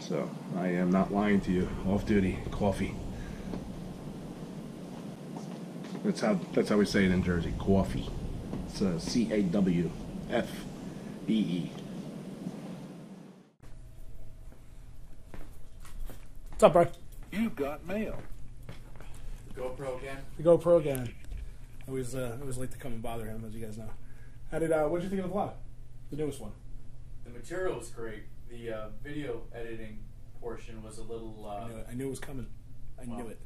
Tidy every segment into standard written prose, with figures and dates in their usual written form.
So I am not lying to you. Off-duty coffee. That's how we say it in Jersey. Coffee. It's C-A-W-F-E-E. What's up, bro? You got mail. The GoPro again? The GoPro again. I was late to come and bother him, as you guys know. What did you think of the vlog? The newest one. The material was great. The video editing portion was a little... I knew it was coming. I knew it.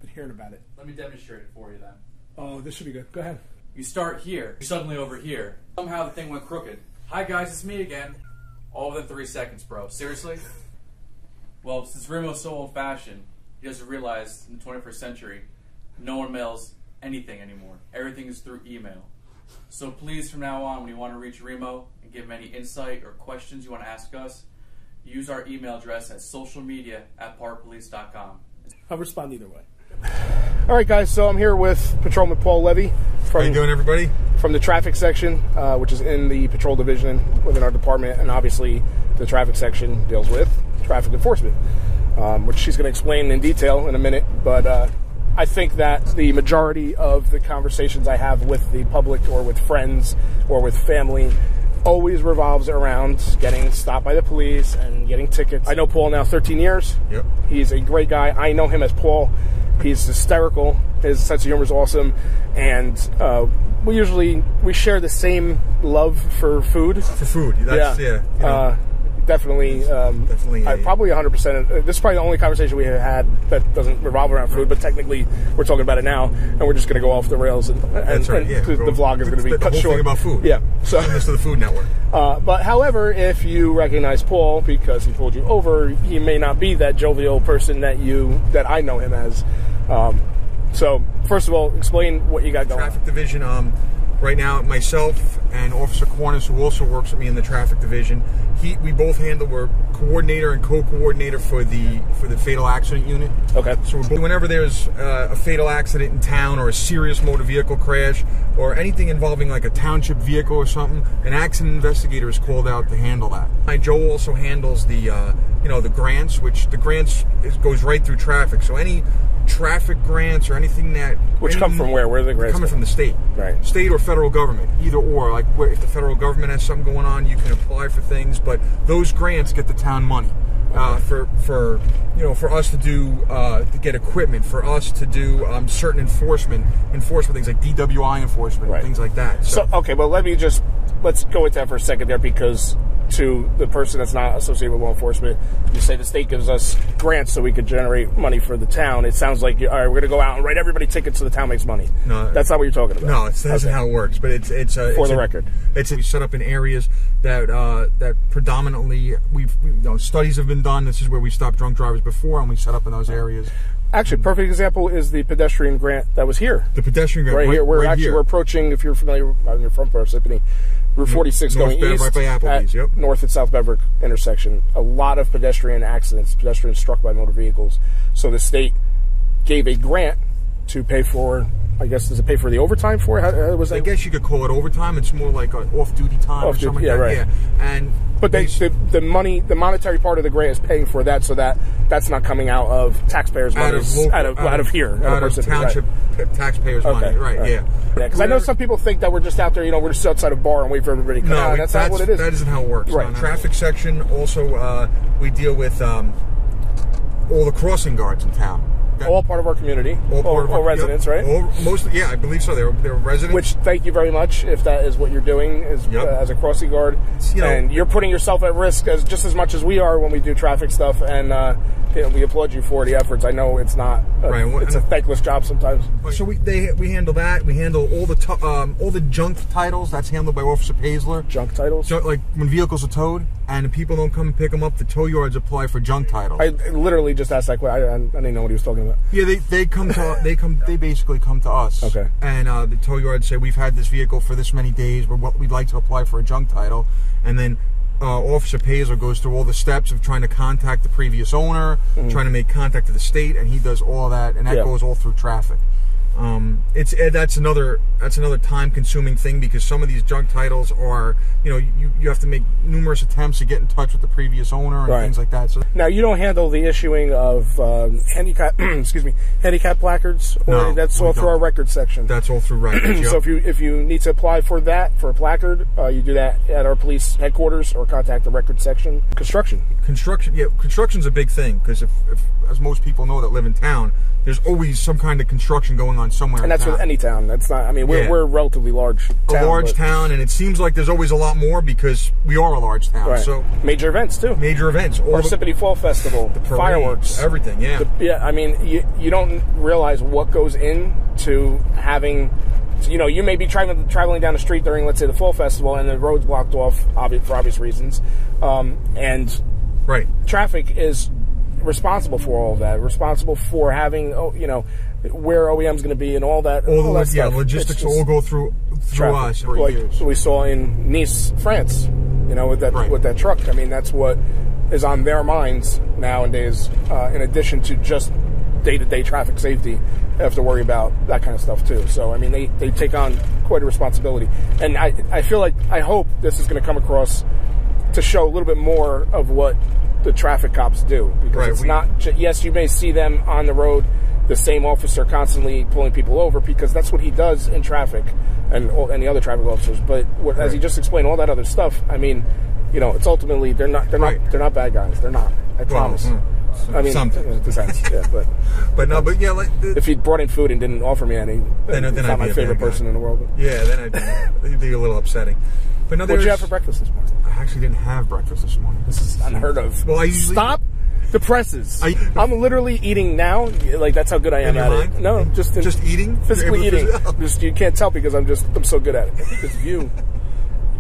Been hearing about it. Let me demonstrate it for you then. Oh, this should be good. Go ahead. You start here. You're suddenly over here. Somehow the thing went crooked. Hi guys, it's me again. All within 3 seconds, bro. Seriously? Well, since Remo's so old-fashioned, he doesn't realize in the 21st century, no one mails anything anymore. Everything is through email. So please, from now on, when you want to reach Remo and give him any insight or questions you want to ask us, use our email address at socialmedia@parpolice.com. I'll respond either way. All right, guys, so I'm here with Patrolman Paul Levy. How you doing, everybody? From the traffic section, which is in the patrol division within our department, and obviously the traffic section deals with traffic enforcement, which she's going to explain in detail in a minute, but I think that the majority of the conversations I have with the public or with friends or with family always revolves around getting stopped by the police and getting tickets. I know Paul now 13 years. Yep. He's a great guy. I know him as Paul. He's hysterical. His sense of humor is awesome. And we share the same love for food. For food, that's, yeah. You know. Definitely. Probably 100%. This is probably the only conversation we have had that doesn't revolve around food, but technically we're talking about it now, and we're just going to go off the rails. That's right. Yeah, the vlog is going to be cut short. The whole thing about food. Yeah. So this to the Food Network. But however, if you recognize Paul because he pulled you over, he may not be that jovial person that I know him as. So first of all, explain what you got going. Traffic division. Right now, myself and Officer Cornish, who also works with me in the traffic division, we both we're coordinator and co-coordinator for the fatal accident unit. Okay. So whenever there's a fatal accident in town or a serious motor vehicle crash or anything involving like a township vehicle or something, an accident investigator is called out to handle that. Joe also handles the the grants, which the grants goes right through traffic. So any traffic grants or anything come from where? Where are the grants coming from? The state, right? State or federal government, either or. Like if the federal government has something going on, you can apply for things, but those grants get the town money for us to do to get equipment, for us to do certain enforcement things like DWI enforcement, right, things like that. So okay, well let's go into that for a second there, because to the person that's not associated with law enforcement, you say the state gives us grants so we could generate money for the town. It sounds like, all right, we're going to go out and write everybody tickets so the town makes money. No, that's not what you're talking about. No, that's not how it works. But it's for the record. We set up in areas that predominantly studies have been done. This is where we stopped drunk drivers before, and we set up in those areas. Actually, a perfect example is the pedestrian grant that was here. The pedestrian grant right here. We're approaching, if you're familiar, you're from Parsippany, Route 46 going east, right by Applebee's, at North and South Beverwick intersection. A lot of pedestrian accidents, pedestrians struck by motor vehicles. So the state gave a grant to pay for, I guess, does it pay for the overtime for it? I guess you could call it overtime. It's more like an off-duty time or something like that. Right. Yeah. But the money, the monetary part of the grant is paying for that, so that's not coming out of taxpayers' money, out of township taxpayers' money, right? Yeah. Because I know some people think that we're just out there, we're just outside a bar and wait for everybody to come out. That's not what it is. That isn't how it works. Right. Traffic section also, we deal with all the crossing guards in town. All part of our community, all residents, right? Mostly, yeah, I believe so. They're residents. Which, thank you very much, if that is what you're doing as a crossing guard. And you're putting yourself at risk just as much as we are when we do traffic stuff, and we applaud you for the efforts. I know it's not, it's a thankless job sometimes. So we handle that. We handle all the junk titles. That's handled by Officer Paisler. Junk titles? So, like when vehicles are towed and people don't come and pick them up, the tow yards apply for junk titles. I literally just asked that question. I didn't know what he was talking about. Yeah, they basically come to us. Okay. And the tow yards say, we've had this vehicle for this many days, we'd like to apply for a junk title. And then Officer Paisler goes through all the steps of trying to contact the previous owner, trying to make contact to the state, and he does all that, and that goes all through traffic. That's another that's another time-consuming thing, because some of these junk titles are, you know, you have to make numerous attempts to get in touch with the previous owner and things like that. So now, you don't handle the issuing of handicap handicap placards, or no, that's all through our records section. That's all through records. Yep. So if you need to apply for a placard, you do that at our police headquarters or contact the records section. Construction's a big thing, because if as most people know that live in town, there's always some kind of construction going on somewhere. And that's with any town. That's not. I mean, we're a relatively large town. A large town, and it seems like there's always a lot more because we are a large town. Right. So major events too. Major events. Parsippany Fall Festival, the parades, fireworks, everything. Yeah. I mean, you don't realize what goes into having. You know, you may be traveling down the street during, let's say, the Fall Festival, and the road's blocked off for obvious reasons, and traffic is responsible for all of that. Responsible for having, where OEM's going to be and all that. All that stuff. Yeah, logistics all go through us for years. We saw in Nice, France. You know, with that truck. I mean, that's what is on their minds nowadays. In addition to just day-to-day traffic safety, they have to worry about that kind of stuff too. So, I mean, they take on quite a responsibility. And I feel like, I hope this is going to come across to show a little bit more of what the traffic cops do. Because it's not, yes, you may see them on the road, the same officer constantly pulling people over, because that's what he does in traffic, and the other traffic officers. But as he just explained, all that other stuff, I mean, you know, it's ultimately, they're not bad guys. They're not. I promise. I mean, something. Depends, yeah, but yeah, like if he brought in food and didn't offer me any, then he's not my favorite person in the world. Yeah, then it'd be a little upsetting. But no, what'd you have for breakfast this morning? I actually didn't have breakfast this morning. This is unheard of. Well, I usually stop the presses. I'm literally eating now. Like, that's how good I am at it. No, just eating, physically eating. Just you can't tell because I'm so good at it. This view,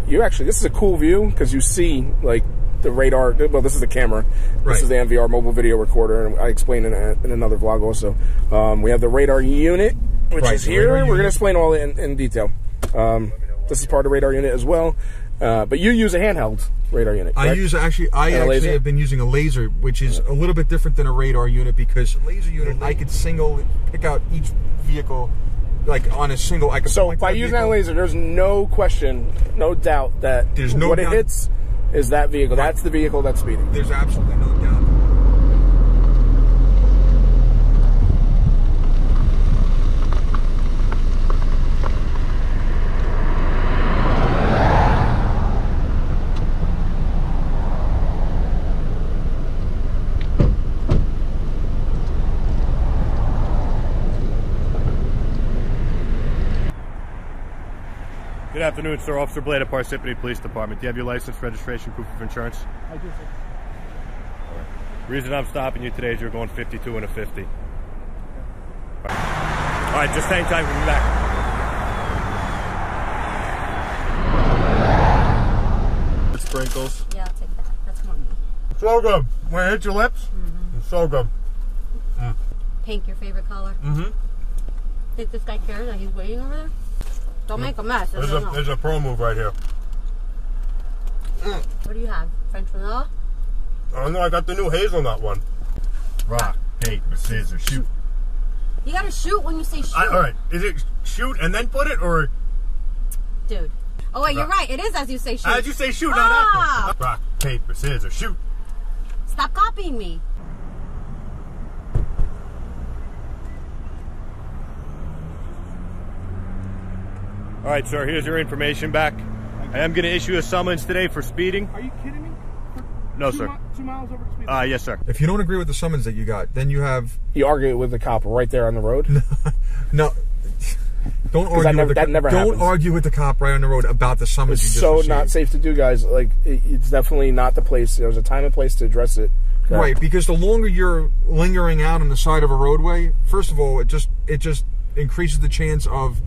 this is a cool view because you see like the radar. Well, this is the camera. This is the MVR mobile video recorder, and I explained in another vlog also. We have the radar unit, which is here. We're going to explain all in detail. This is part of the radar unit as well. But you use a handheld radar unit, correct? I actually have been using a laser, which is a little bit different than a radar unit, because a laser unit, I could pick out each vehicle, like on a single. So by using that laser, there's no question, no doubt that what it hits is that vehicle. That's the vehicle that's speeding. There's absolutely no doubt. Good afternoon, sir. Officer Blade at Parsippany Police Department. Do you have your license, registration, proof of insurance? I do, sir. The reason I'm stopping you today is you're going 52 and a 50. All right, just hang tight. We'll be back. Sprinkles. Yeah, I'll take that. That's more me. So good. When it hits your lips, it's so good. Pink, your favorite color? Mm-hmm. Think this guy cares that he's waiting over there? Don't make a mess. There's a pro move right here. What do you have? French vanilla? Oh no, I got the new hazelnut one. Rock, paper, scissors, shoot. You gotta shoot when you say shoot. Alright, is it shoot and then put it, or? Dude. Oh wait, you're right. It is as you say shoot. As you say shoot, not after. Rock, paper, scissors, shoot. Stop copying me. All right, sir, here's your information back. I am going to issue a summons today for speeding. Are you kidding me? No, sir. 2 miles over the speed limit? Yes, sir. If you don't agree with the summons that you got, then you have... You argue with the cop right there on the road? No. Don't argue with the cop right on the road about the summons you just received. It's so not safe to do, guys. Like, it's definitely not the place. There's a time and place to address it. Okay? Right, because the longer you're lingering out on the side of a roadway, first of all, it just increases the chance of,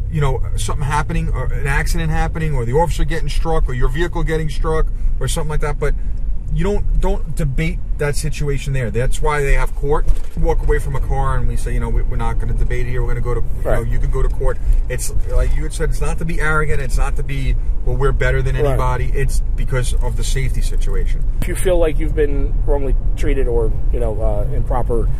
you know, something happening, or an accident happening, or the officer getting struck, or your vehicle getting struck, or something like that. But you don't debate that situation there. That's why they have court. We walk away from a car and we say, you know, we're not going to debate here. We're going to go to, you know, you can go to court. It's like you had said, it's not to be arrogant. It's not to be, well, we're better than anybody. It's because of the safety situation. If you feel like you've been wrongly treated, or, you know, improper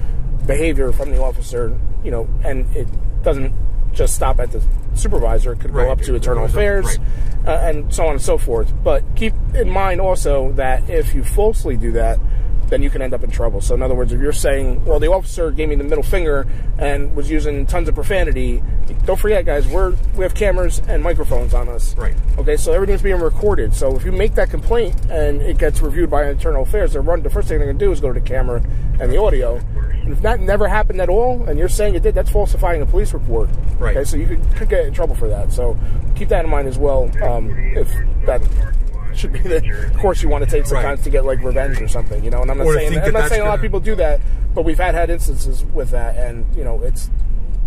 behavior from the officer, you know, and it doesn't just stop at the supervisor. It could go up to internal affairs, and so on and so forth. But keep in mind also that if you falsely do that, then you can end up in trouble. So in other words, if you're saying, well, the officer gave me the middle finger and was using tons of profanity, don't forget, guys, we have cameras and microphones on us. Right. Okay, so everything's being recorded. So if you make that complaint and it gets reviewed by internal affairs, the first thing they're going to do is go to the camera and the audio. And if that never happened at all, and you're saying it did, that's falsifying a police report. Right. Okay, so you could get in trouble for that. So keep that in mind as well. If that should be the course you want to take sometimes to get like revenge or something, you know. And I'm not saying a lot of people do that, but we've had instances with that, and you know, it's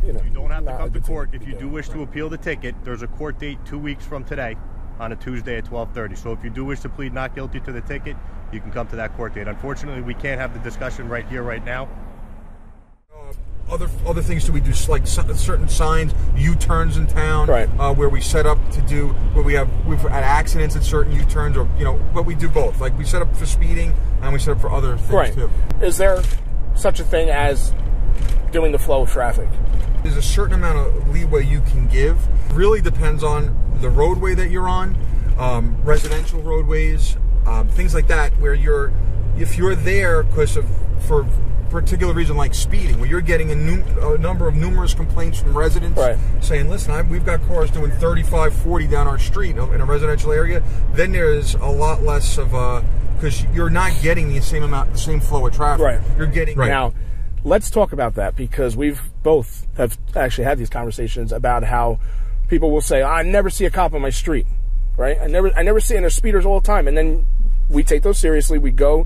you don't have to come to court. If you do wish to appeal the ticket, there's a court date 2 weeks from today on a Tuesday at 12:30. So if you do wish to plead not guilty to the ticket, you can come to that court date. Unfortunately, we can't have the discussion right here, right now. Other things do we do, like certain signs, U-turns in town, where we set up to do, where we've had accidents at certain U-turns, or you know, but we do both. Like we set up for speeding and we set up for other things too. Is there such a thing as doing the flow of traffic? There's a certain amount of leeway you can give. It really depends on the roadway that you're on, residential roadways, things like that, where if you're there for particular reason like speeding, where you're getting a number of numerous complaints from residents saying, listen, we've got cars doing 35, 40 down our street in a residential area, then there's a lot less of because you're not getting the same flow of traffic. You're getting now. Let's talk about that, because we've both have actually had these conversations about how people will say, I never see a cop on my street, right? I never see, and there's speeders all the time, and then we take those seriously. We go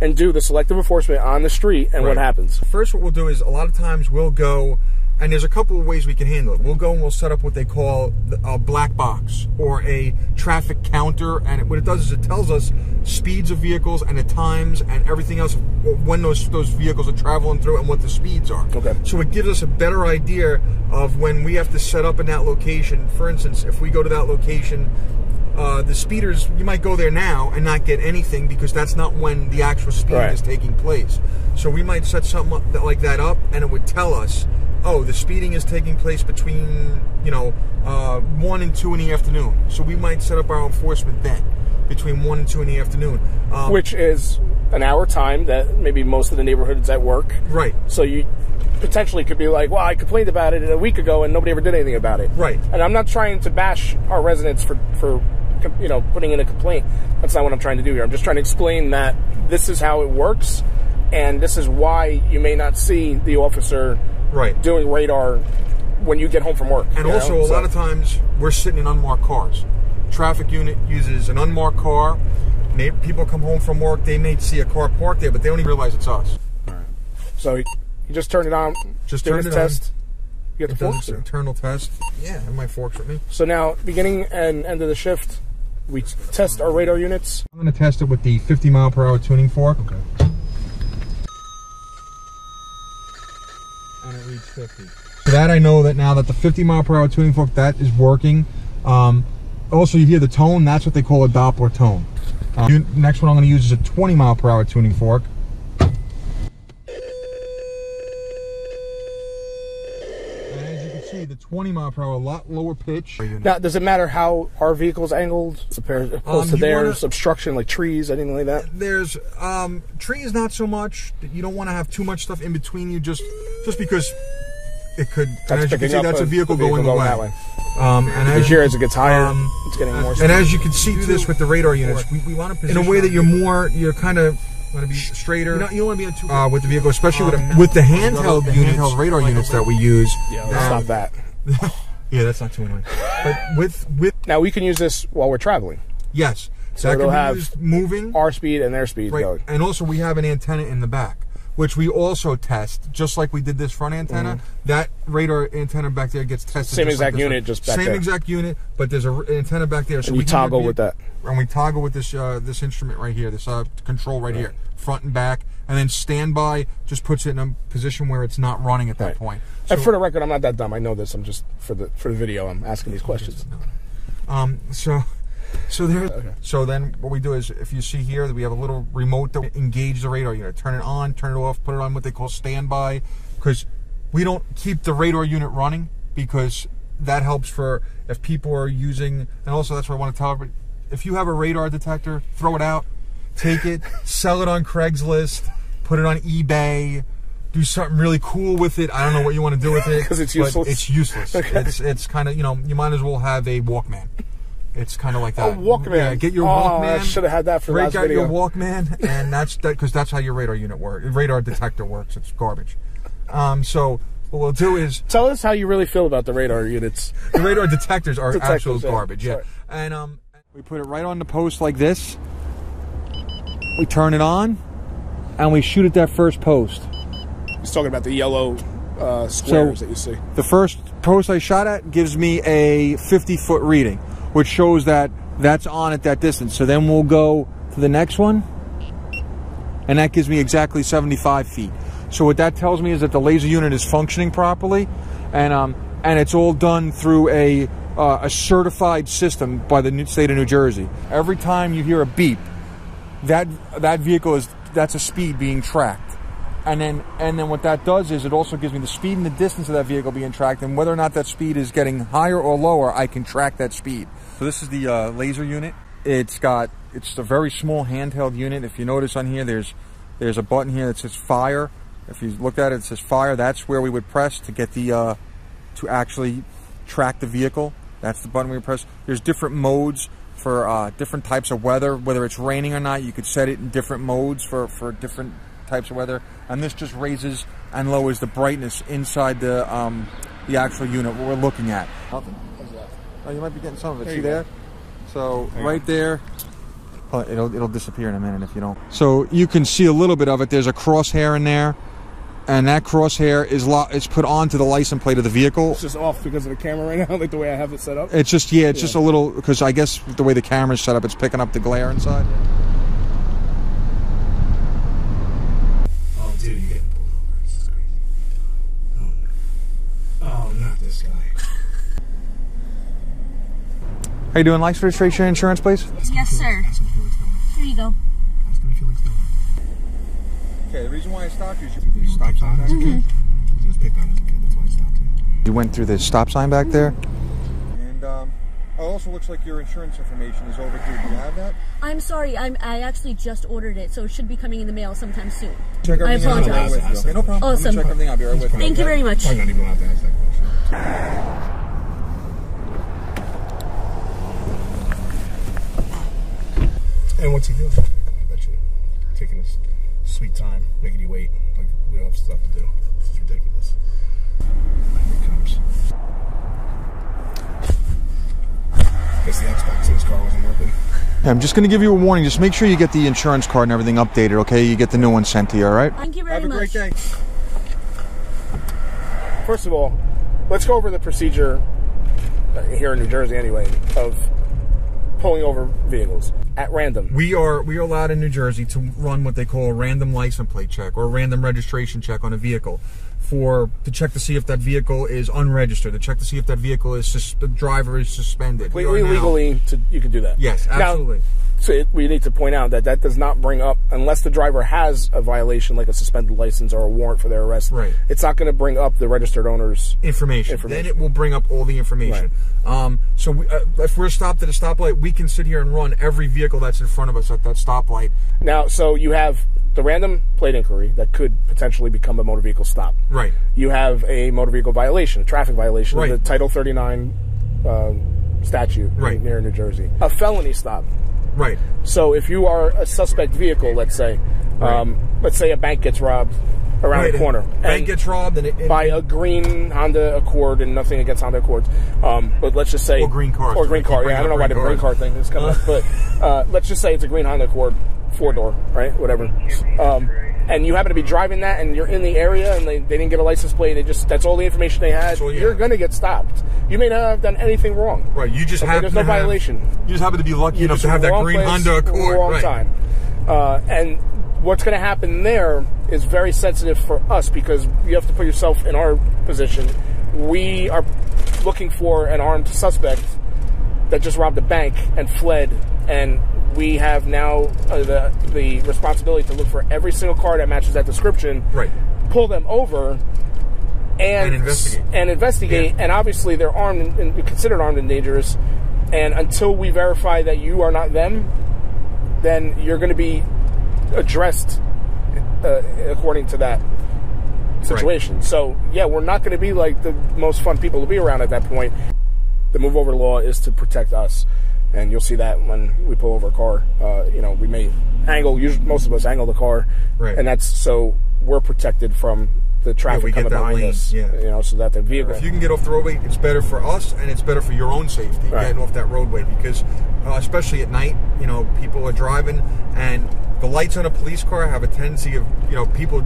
and do the selective enforcement on the street, and what happens? First, what we'll do is a lot of times we'll go, and there's a couple of ways we can handle it. We'll go and we'll set up what they call a black box or a traffic counter, and what it does is it tells us speeds of vehicles and the times and everything else when those vehicles are traveling through and what the speeds are. Okay. So it gives us a better idea of when we have to set up in that location. For instance, if we go to that location, the speeders, you might go there now and not get anything because that's not when the actual speeding is taking place. So we might set something like that up, and it would tell us, oh, the speeding is taking place between, 1 and 2 in the afternoon. So we might set up our enforcement then, between 1 and 2 in the afternoon. Which is an hour time that maybe most of the neighborhood is at work. Right. So you potentially could be like, well, I complained about it a week ago and nobody ever did anything about it. Right. And I'm not trying to bash our residents for putting in a complaint. That's not what I'm trying to do here. I'm just trying to explain that this is how it works, and this is why you may not see the officer doing radar when you get home from work. And also, a lot of times, we're sitting in unmarked cars. Traffic unit uses an unmarked car. People come home from work, they may see a car parked there, but they don't even realize it's us. So you just turn it on, just turn it test. on. You get the forks? Internal test. Yeah, I have my forks with me. So now, beginning and end of the shift, we test our radar units. I'm going to test it with the 50 mile per hour tuning fork. Okay. And it reads 50. So that I know that now that the 50 mile per hour tuning fork, that is working. Also, you hear the tone. That's what they call a Doppler tone. Next one I'm going to use is a 20 mile per hour tuning fork. The 20 mile per hour, a lot lower pitch. Now, does it matter how our vehicle's angled opposed to theirs? Obstruction, like trees, anything like that? There's trees, not so much. You don't want to have too much stuff in between you, just because it could. And as you can see, that's a vehicle going the way. That way. And as it gets higher, it's getting more. And as you can see through this with the radar units, we want to position in a way that you're kind of. Want to be straighter. You don't want to be on too with the vehicle, especially with the handheld radar units that we use. Yeah, let's stop that. Yeah, that's not too annoying. But with now we can use this while we're traveling. Yes, so it'll have moving our speed and their speed going. And also we have an antenna in the back, which we also test, just like we did this front antenna. That radar antenna back there gets tested. Same exact unit, just back there. Same exact unit, but there's an antenna back there. So we toggle with that. And we toggle with this this instrument right here, this control right here, front and back, and then standby just puts it in a position where it's not running at that point. So, and for the record, I'm not that dumb. I know this. I'm just for the video. I'm asking these questions. So then what we do is, if you see here, that we have a little remote that engage the radar unit. Turn it on, turn it off, put it on what they call standby, because we don't keep the radar unit running. because that helps for if people are using, and also that's what I want to tell everybody, if you have a radar detector, throw it out, take it, sell it on Craigslist, put it on eBay, do something really cool with it. I don't know what you want to do with it. Because it's useless. It's useless. It's kind of, you know, you might as well have a Walkman. It's kind of like that. A Walkman. Yeah, get your Walkman. I should have had that for the last video. Break out your Walkman, and that's because that's how your radar unit works. Radar detector works. It's garbage. So what we'll do is tell us how you really feel about the radar units. The radar detectors are actual garbage. Yeah, sorry. and we put it right on the post like this. We turn it on, and we shoot at that first post. He's talking about the yellow squares that you see. The first post I shot at gives me a 50-foot reading, which shows that that's on at that distance. So then we'll go to the next one, and that gives me exactly 75 feet. So what that tells me is that the laser unit is functioning properly, and it's all done through a certified system by the state of New Jersey. Every time you hear a beep, that vehicle that's a speed being tracked. And then what that does is it also gives me the speed and the distance of that vehicle being tracked, and whether or not that speed is getting higher or lower, I can track that speed. So this is the laser unit. It's a very small handheld unit. If you notice on here, there's a button here that says fire. If you look at it, it says fire. That's where we would press to get the to actually track the vehicle. That's the button we would press. There's different modes for different types of weather, whether it's raining or not. You could set it in different modes for different types of weather, and this just raises and lowers the brightness inside the actual unit, what we're looking at. Nothing. Oh, you might be getting some of it. See there? So right there, it'll disappear in a minute if you don't. So you can see a little bit of it. There's a crosshair in there, and that crosshair is put onto the license plate of the vehicle. It's just off because of the camera right now, like the way I have it set up. It's just just a little, because I guess the way the camera's set up, it's picking up the glare inside. Dude, you're getting pulled over. This is crazy. Oh, not this guy. How you doing? License, registration, insurance, please? Yes, sir. Here you go. Okay, the reason why I stopped you is you stop sign as a kid. He was picked on as a kid. That's why I stopped him. You went through the stop sign back there, and it also looks like your insurance information is over here. Do you have that? I'm sorry. I actually just ordered it, so it should be coming in the mail sometime soon. Check I everything apologize. out. Okay, no problem. Awesome. Check everything out. I'll be right with you. Thank you very much. I'm not even allowed to ask that question. And what's he doing? I bet you taking his sweet time, making you wait. Like we all have stuff to do. This is ridiculous. Here he comes. Guess the Xbox in his car wasn't working. Yeah, I'm just going to give you a warning. Just make sure you get the insurance card and everything updated, okay? You get the new one sent to you, all right? Thank you very much. Have a great day. First of all, let's go over the procedure here in New Jersey anyway of pulling over vehicles at random. We are allowed in New Jersey to run what they call a random license plate check or a random registration check on a vehicle to check to see if that vehicle is unregistered, to check to see if that vehicle is the driver is suspended. Legally, you can do that. Yes, absolutely. Now, so we need to point out that does not bring up, unless the driver has a violation like a suspended license or a warrant for their arrest, right. It's not going to bring up the registered owner's information. Then it will bring up all the information. Right. So if we're stopped at a stoplight, we can sit here and run every vehicle that's in front of us at that stoplight. Now, so you have the random plate inquiry that could potentially become a motor vehicle stop. Right. You have a motor vehicle violation, a traffic violation, right. The Title 39 statute right. Here in New Jersey. A felony stop. Right. So if you are a suspect vehicle, let's say, right. Let's say a bank gets robbed around right. the corner. Bank gets robbed and by a green Honda Accord, and nothing against Honda Accords, but let's just say or green car. Or green car. Yeah, I don't know why the green car thing is coming up, but let's just say it's a green Honda Accord, 4-door, right? Whatever. And you happen to be driving that, and you're in the area, and they didn't get a license plate. That's all the information they had. You're going to get stopped. You may not have done anything wrong. Right. You just have. There's no violation. You just happen to be lucky enough to have that green Honda Accord. Wrong time. And what's going to happen there is very sensitive for us because you have to put yourself in our position. We are looking for an armed suspect that just robbed a bank and fled, and we have now the responsibility to look for every single car that matches that description, right. Pull them over, and investigate. And obviously they're armed and considered armed and dangerous. And until we verify that you are not them, then you're going to be addressed according to that situation. Right. So, yeah, we're not going to be like the most fun people to be around at that point. The move over law is to protect us. And you'll see that when we pull over a car. We may angle, usually most of us angle the car. Right. And that's so we're protected from the traffic coming behind us. Yeah. So that the vehicle. If you can get off the roadway, it's better for us and it's better for your own safety getting off that roadway, because especially at night, people are driving and the lights on a police car have a tendency of, people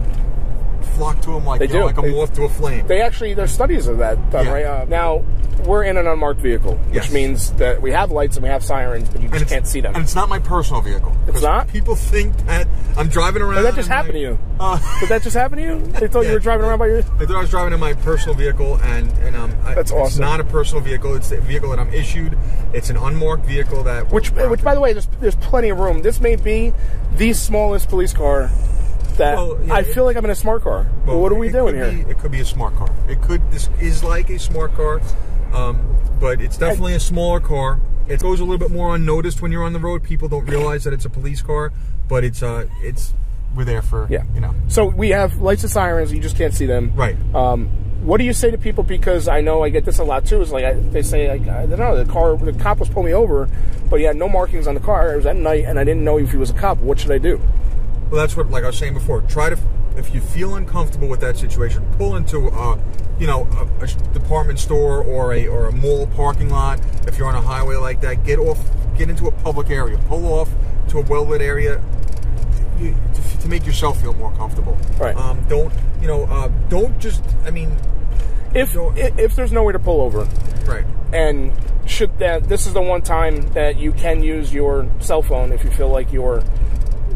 flock to them like like a moth to a flame. There's studies of that done right now. We're in an unmarked vehicle, which means that we have lights and we have sirens, but you just can't see them. And it's not my personal vehicle. It's not? People think that I'm driving around. Did that just happen to you? Did that just happen to you? They thought you were driving around by your... They thought I was driving in my personal vehicle, and that's awesome. It's not a personal vehicle. It's the vehicle that I'm issued. It's an unmarked vehicle that... Which by the way, there's plenty of room. This may be the smallest police car that I feel like I'm in a smart car. Well, what are we doing here? It could be a smart car. This is like a smart car, but it's definitely a smaller car. It goes a little bit more unnoticed when you're on the road. People don't realize that it's a police car, but we're there for So we have lights and sirens. You just can't see them. Right. What do you say to people? Because I know I get this a lot too. Is like they say, I don't know, the cop was pulling me over, but he had no markings on the car. It was at night, and I didn't know if he was a cop. What should I do? Well, that's what, like I was saying before, if you feel uncomfortable with that situation, pull into a department store or a mall parking lot. If you're on a highway like that, get into a public area, pull off to a well-lit area to make yourself feel more comfortable. Right. Don't just, if there's nowhere to pull over. Right. And this is the one time that you can use your cell phone if you feel like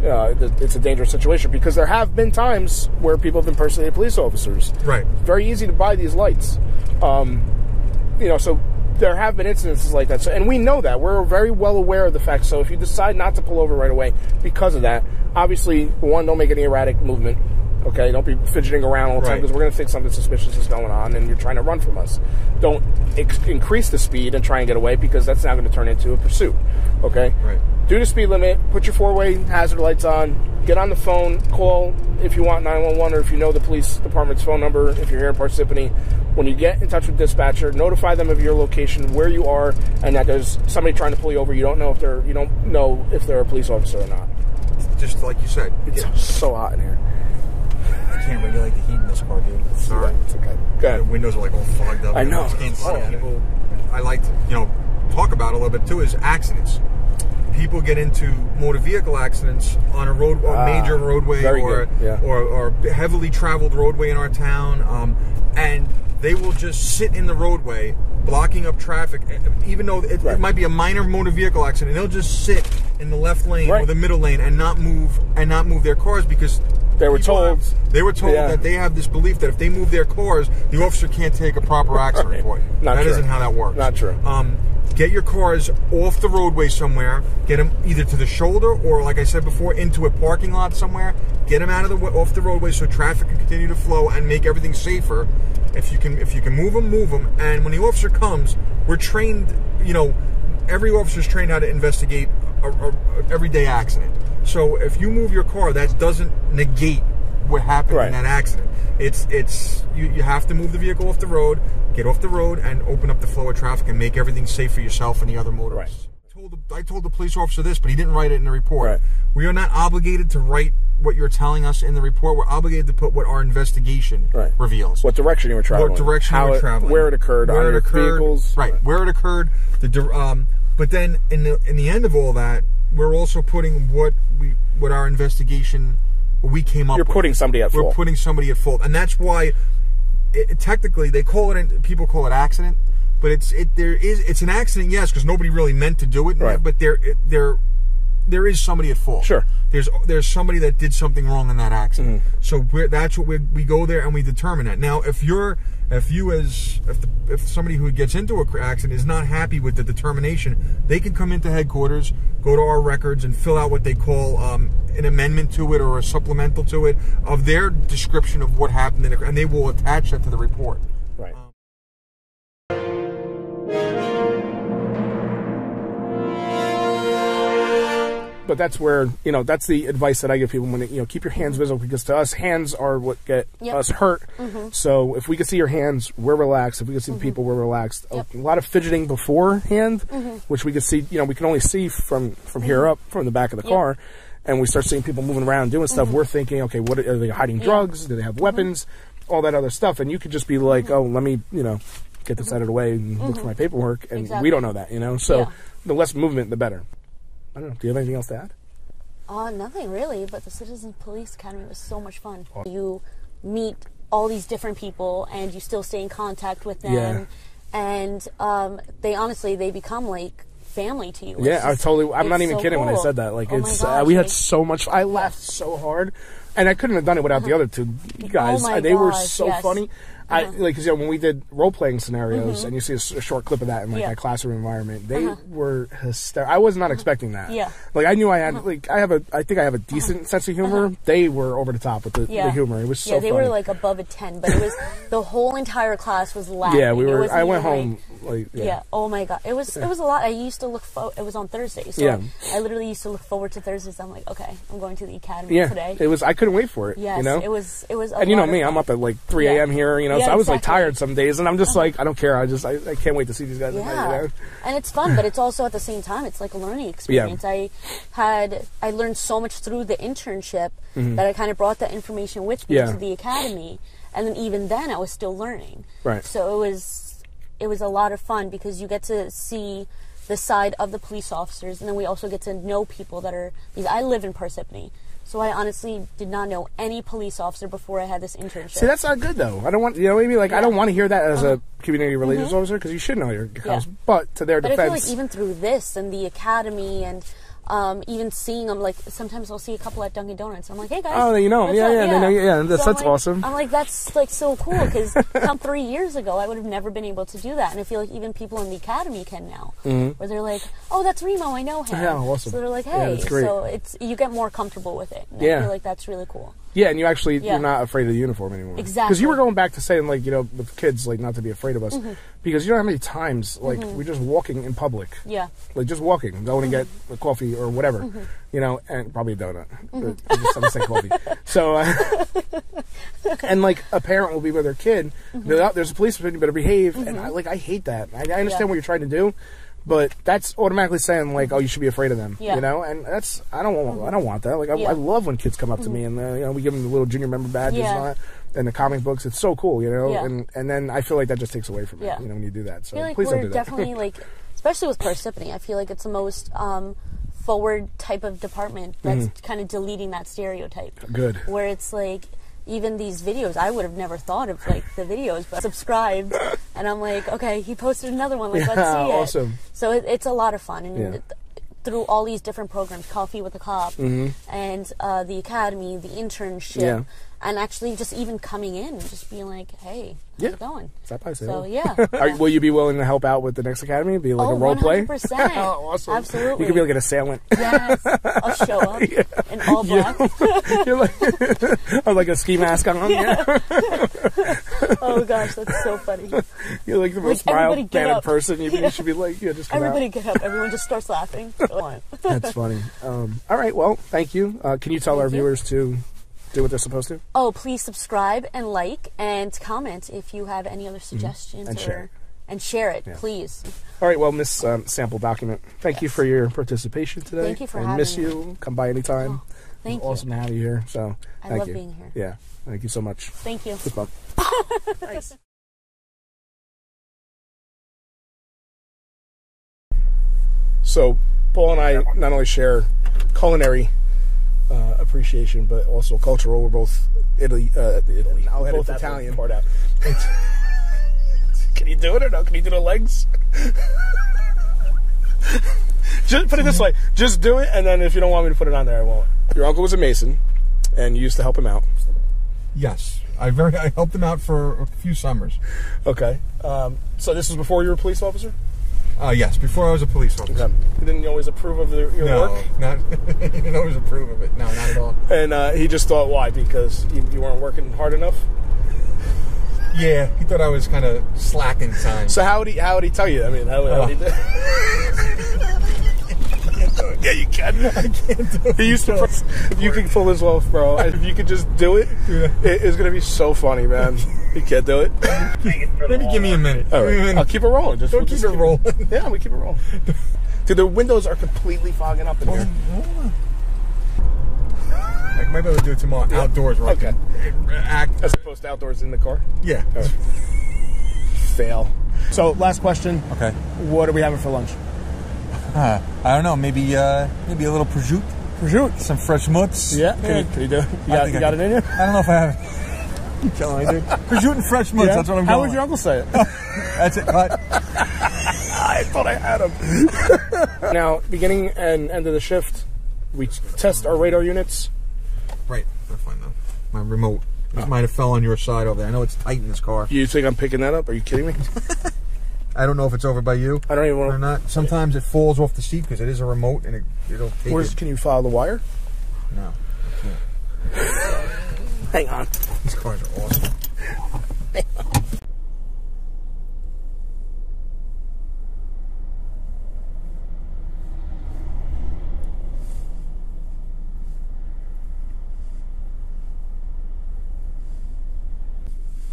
it's a dangerous situation, because there have been times where people have impersonated police officers. Right. It's very easy to buy these lights. So there have been incidences like that. So, and we know that. We're very well aware of the fact. So if you decide not to pull over right away because of that, obviously, one, don't make any erratic movement. Okay, don't be fidgeting around all the time, because we're going to think something suspicious is going on and you're trying to run from us. Don't increase the speed and try and get away, because that's now going to turn into a pursuit. Okay? Right. Do the speed limit, put your four-way hazard lights on, get on the phone, call if you want 911, or if you know the police department's phone number, if you're here in Parsippany. When you get in touch with dispatcher, notify them of your location, where you are, and that there's somebody trying to pull you over. You don't know if they're a police officer or not. Just like you said. It's so hot in here. I can't regulate the heat in this car, dude. Sorry. It's okay. Go ahead. The windows are like all fogged up. I know. People, I like to, talk about a little bit too, is accidents. People get into motor vehicle accidents on a road, or major roadway, or heavily traveled roadway in our town, and they will just sit in the roadway, blocking up traffic, even though it might be a minor motor vehicle accident. They'll just sit in the left lane or the middle lane and not move their cars, because they were told that they have this belief that if they move their cars, the officer can't take a proper accident report. That isn't how that works. Not true. Get your cars off the roadway somewhere. Get them either to the shoulder or, like I said before, into a parking lot somewhere. Get them off the roadway so traffic can continue to flow and make everything safer. If you can move them, move them. And when the officer comes, we're trained. Every officer's trained how to investigate a everyday accident. So if you move your car, that doesn't negate what happened in that accident. You have to move the vehicle off the road, get off the road, and open up the flow of traffic and make everything safe for yourself and the other motorists. I told the police officer this, but he didn't write it in the report. Right. We are not obligated to write what you're telling us in the report. We're obligated to put what our investigation reveals. What direction you were traveling. What direction you were traveling. Where it occurred. Where it occurred. Vehicles. Right. Where it occurred. But then in the end of all that, we're also putting what our investigation, what we came up with. You're putting somebody at fault. We're putting somebody at fault. And that's why, technically, people call it accident. But it's an accident, yes, because nobody really meant to do it. But there is somebody at fault. Sure. There's somebody that did something wrong in that accident. So that's what we go there and we determine that. Now, if somebody who gets into an accident is not happy with the determination, they can come into headquarters, go to our records, and fill out what they call an amendment to it or a supplemental to it of their description of what happened, and they will attach that to the report. Right. But that's where, that's the advice that I give people when, keep your hands visible, because to us, hands are what get us hurt. So if we can see your hands, we're relaxed. If we can see the people, we're relaxed. A lot of fidgeting beforehand, which we can see, we can only see from here up, from the back of the car. And we start seeing people moving around doing stuff. We're thinking, okay, what are they hiding drugs? Do they have weapons? All that other stuff. And you could just be like, oh, let me, get this out of the way and look for my paperwork. And we don't know that, So the less movement, the better. I don't know. Do you have anything else to add? Nothing really, but the Citizen Police Academy was so much fun. You meet all these different people, and you still stay in contact with them, and they become like family to you. I'm not even kidding when I said that. Like, we had so much. I laughed so hard, and I couldn't have done it without the other two guys. They were so funny. Because when we did role-playing scenarios, and you see a short clip of that in that classroom environment, they were hysterical. I was not expecting that. Like, I knew I had, I think I have a decent sense of humor. They were over the top with the humor. It was so funny. They were like above a 10, but it was, the whole entire class was laughing. Yeah, I went home, oh my God. It was a lot. I used to look it was on Thursdays, so I literally used to look forward to Thursdays. I'm like, okay, I'm going to the academy today. I couldn't wait for it, Yes, it was and you know me, I'm up at like 3 a.m. here, so I was like tired some days, and I'm just like, I don't care. I can't wait to see these guys. And it's fun, but it's also at the same time, it's like a learning experience. I learned so much through the internship that I kind of brought that information with me to the academy, and then even then I was still learning. Right. So it was a lot of fun because you get to see the side of the police officers, and then we also get to know people that are, because I live in Parsippany. So I honestly did not know any police officer before I had this internship. See, that's not good, though. I don't want, I don't want to hear that as a community relations officer, because you should know your house. But to their defense, I feel like even through this and the academy and even seeing them, like sometimes I'll see a couple at Dunkin' Donuts. I'm like, hey guys. Oh, you know them. Yeah. That's like, awesome. I'm like, that's like so cool, because come 3 years ago, I would have never been able to do that. And I feel like even people in the academy can now, where they're like, oh, that's Remo, I know him. Yeah, awesome. So they're like, hey, that's great. so you get more comfortable with it. And I feel like that's really cool. Yeah, and you're not afraid of the uniform anymore. Exactly. Because you were going back to saying, like, with kids, like, not to be afraid of us. Because you know how many times, like, we're just walking in public. Yeah. Like, just walking, going to get a coffee or whatever, and probably a donut. But I'm just saying coffee. So, and, like, a parent will be with their kid, and they're like, oh, there's a policeman, you better behave. And, I hate that. I understand what you're trying to do. But that's automatically saying, like, oh, you should be afraid of them, and that's, I don't want that. Like, I love when kids come up to me and, we give them the little junior member badges and all that, and the comic books. It's so cool, and then I feel like that just takes away from it, when you do that. So I feel like please don't do we're that. definitely, like, especially with Parsippany, I feel like it's the most forward type of department that's kind of deleting that stereotype. Good. Where it's like, even these videos, I would have never thought of, like, the videos, but subscribed, and I'm like, okay, he posted another one, like, let's see it. Awesome. So it's a lot of fun, and through all these different programs, Coffee with a Cop, and the academy, the internship, and actually just even coming in and just being like, hey, how's it going? Stop by, say so, will you be willing to help out with the next academy? Be like a role play? 100%. Awesome. Absolutely. You could be like an assailant. Yes. I'll show up in all black. You're like, or like a ski mask on. Oh gosh, that's so funny. You're like the most mild-mannered person. You should be like, just come everybody out. Get up. Everyone just starts laughing. That's funny. All right, well, thank you. Can you tell our viewers to do what they're supposed to? Oh, please subscribe and like and comment if you have any other suggestions. And share it, please. All right, well, Miss Sample Document, thank you for your participation today. Thank you for having me. I miss you. Come by anytime. Oh, thank you. Awesome to have you here. So I love being here. Yeah, thank you so much. Thank you. Good luck. Nice. So, Paul and I not only share culinary appreciation, but also cultural. We're both Italy. We're both Italian. Part out. Can you do it or no? Can you do the legs? Just put it this way. Just do it, and then if you don't want me to put it on there, I won't. Your uncle was a Mason, and you used to help him out. Yes. I helped him out for a few summers. Okay. So this was before you were a police officer? Yes, before I was a police officer. Okay. You didn't always approve of your work? No, he didn't always approve of it. No, not at all. And he just thought, why? Because you weren't working hard enough? Yeah, he thought I was kind of slacking time. So how would he tell you? I mean, how would he do? Yeah, you can. I can't do it. He used to. If you can pull this off, bro. If you could just do it, it's gonna be so funny, man. You can't do it. Maybe give me a minute. All right. I'll keep it rolling. Don't keep it rolling. Yeah, we keep it rolling. Dude, the windows are completely fogging up in here. I might be able to do it tomorrow outdoors, right? Okay. As opposed to outdoors in the car. Yeah. All right. Fail. So, last question. Okay. What are we having for lunch? I don't know. Maybe a little prosciutto. Prosciutto. Some fresh mutts. Yeah. Can you do it? You got it in you? I don't know if I have it. You killing me, dude. Prosciutto and fresh mutts. Yeah? That's what I'm going. How would your uncle say it? That's it. Cut. I thought I had him. Now, beginning and end of the shift, we test our radar units. Right. That's fine though. My remote. It might have fell on your side over there. I know it's tight in this car. You think I'm picking that up? Are you kidding me? I don't know if it's over by you. I don't even want to. Or not. Sometimes it falls off the seat because it is a remote and it'll take it. Can you follow the wire? No, I can't. Hang on. These cars are awesome. Hang on.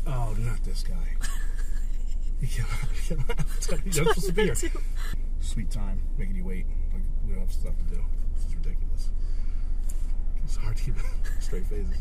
Oh, not this guy. You're supposed to be here. Sweet time, making you wait. Like, we don't have stuff to do. This is ridiculous. It's hard to keep straight faces.